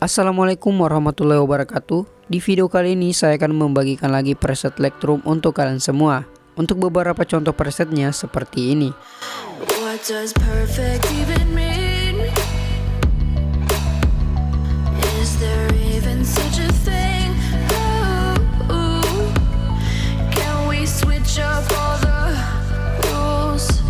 Assalamualaikum warahmatullahi wabarakatuh. Di video kali ini saya akan membagikan lagi preset Lightroom untuk kalian semua. Untuk beberapa contoh presetnya seperti ini. What does perfect even mean? Is there even such a thing? Ooh, can we switch up all the rules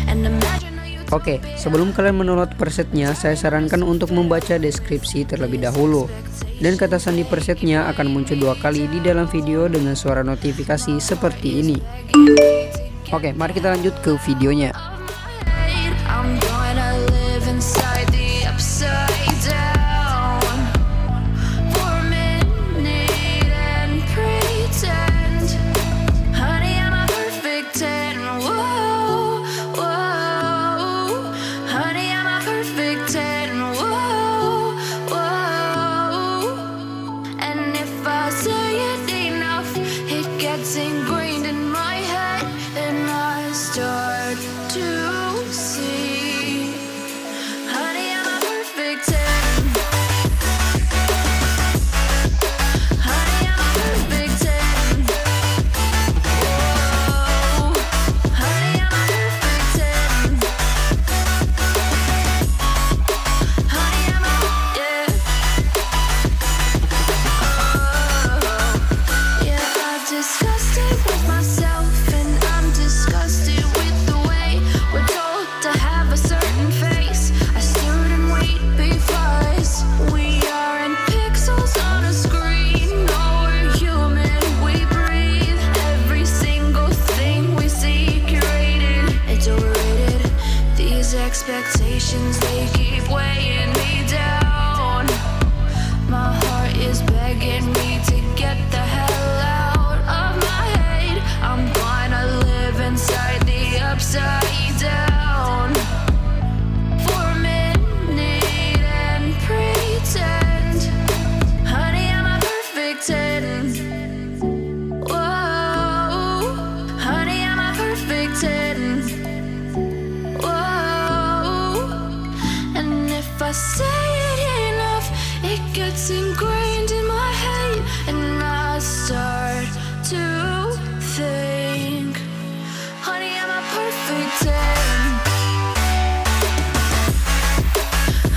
and imagine a utopia? Oke, sebelum kalian mendownload presetnya, saya sarankan untuk membaca deskripsi terlebih dahulu. Dan kata sandi presetnya akan muncul 2 kali di dalam video dengan suara notifikasi seperti ini. Oke, mari kita lanjut ke videonya. I'm gonna live inside the upside down for a minute and pretend, honey, I'm a perfect 10. Whoa, whoa, honey, I'm a perfect 10. Whoa, whoa, and if I say it enough, it gets ingrained in my head, and I start to see, honey, I'm a perfect 10. Honey, I'm a perfect 10. Whoa, honey, I'm a perfect 10. Honey, I'm a, yeah. Oh, yeah, I've discussed it with myself, and I'm disgusted with the way we're told to have a certain face, a certain weight, because we aren't pixels on a screen. No, we're human, we breathe. Every single thing we see curated, it's overrated. These expectations, they keep weighing me down. My heart is begging me to get the hell out of my head. I'm gonna live inside the upside down for a minute and pretend, honey, I'm a perfect 10. Whoa, honey, I'm a perfect 10. Whoa, and if I say it enough, it gets ingrained in my head, and I start to think, honey, I'm a perfect 10.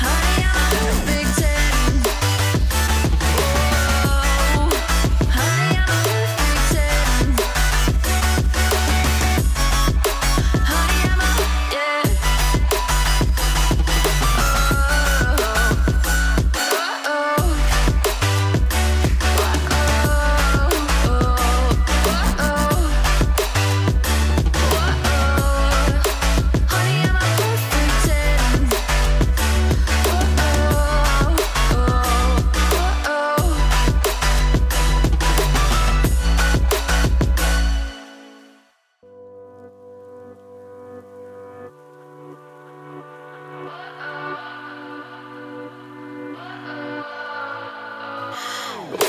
Honey, I'm a perfect 10. Whoa, honey, I'm a perfect 10. Honey, I'm a, yeah.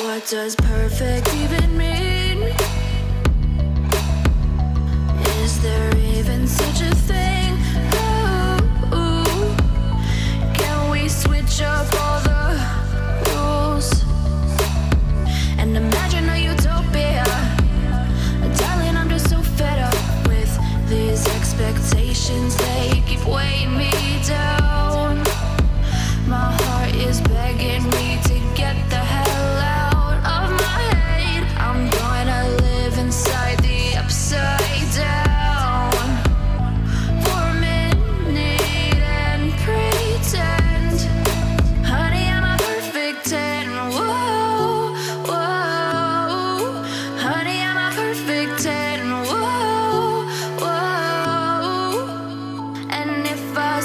What does perfect even mean? Is there even such a thing? Ooh, can we switch up all the rules and imagine a utopia? Darling, I'm just so fed up with these expectations, they keep weighing me down. My heart is begging me to get the hell out of my head. I'm gonna live inside the upside down for a minute and pretend, honey, I'm a perfect 10. Whoa, whoa, honey, I'm a perfect 10. Whoa, whoa, and if I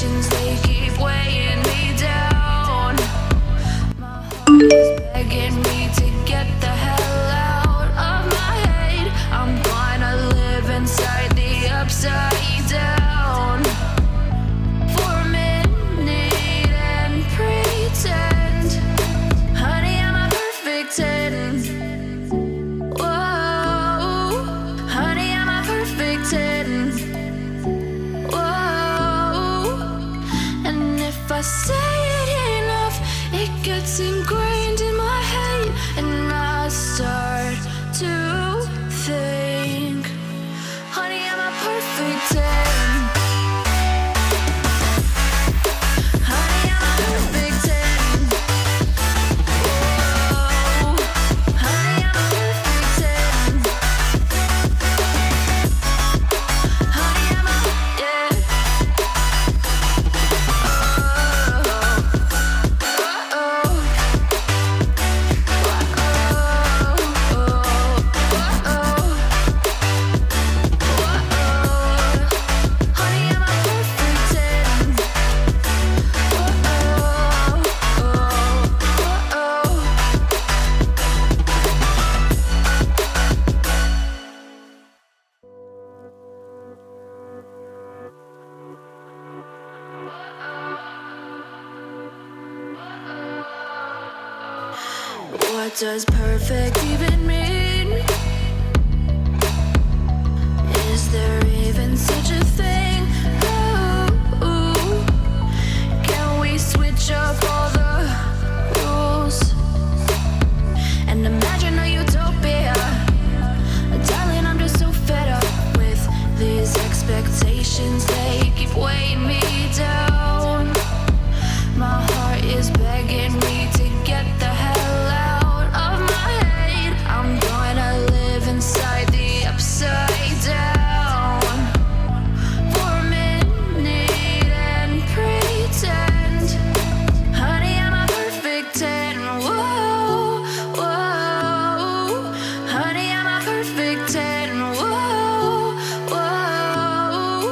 expectations, they keep weighing me down. My heart is begging me to get the hell out of my head. I'm gonna live inside the upside down for a minute and pretend, honey, I'm a perfect 10. Whoa, honey, I'm a perfect 10. Whoa, and if I say it enough, it gets ingrained in my head, and I start to think, honey, I'm a perfect 10. Honey, I'm a perfect 10. Whoa, honey, I'm a perfect 10. Honey, I'm a, yeah. What does perfect even mean? Is there even such a thing? Ooh, can we switch up all the rules and imagine a utopia? Darling, I'm just so fed up with these expectations, they keep weighing me down. My heart is begging me to get the hell out of my head. I'm gonna live inside the upside down for a minute and pretend, honey, I'm a perfect 10. Whoa, whoa, honey, I'm a perfect 10. Whoa, whoa,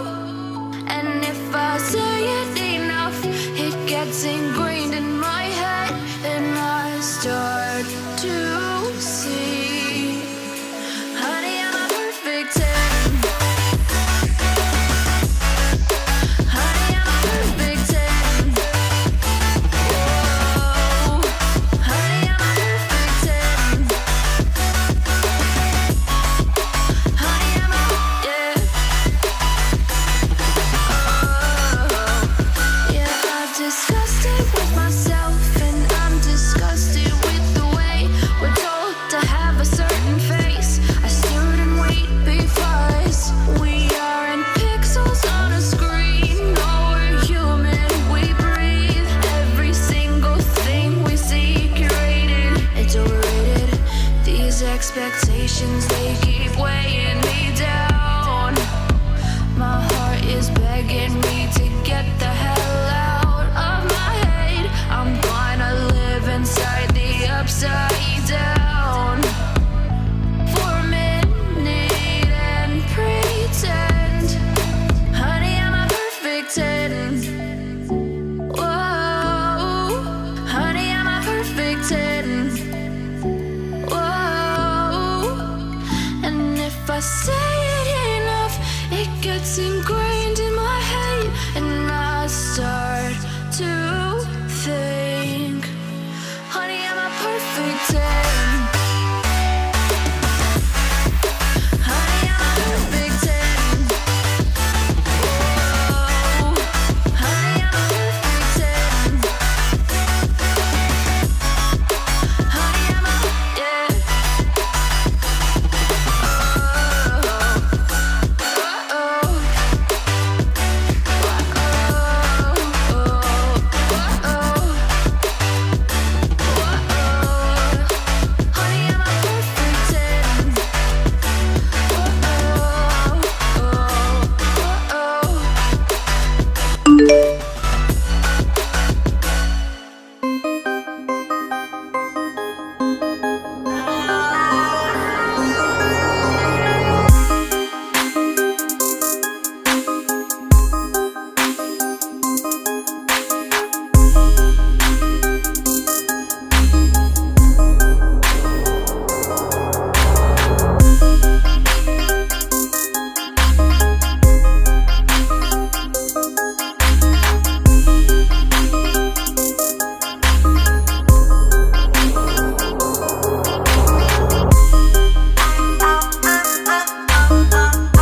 and if I say it enough, it gets ingrained in my head, and I start to see, honey, I'm a perfect 10. Honey, I'm a perfect 10. Whoa, honey, I'm a perfect 10. Honey, I'm a, yeah. Yeah, I've discussed it with myself, and I'm disgusted with the way we're told to have a certain face. I stood and wait because we aren't pixels on a screen. No, we're human, we breathe. Every single thing we see curated, it's overrated. These expectations, they keep weighing me down. My heart is begging me to get the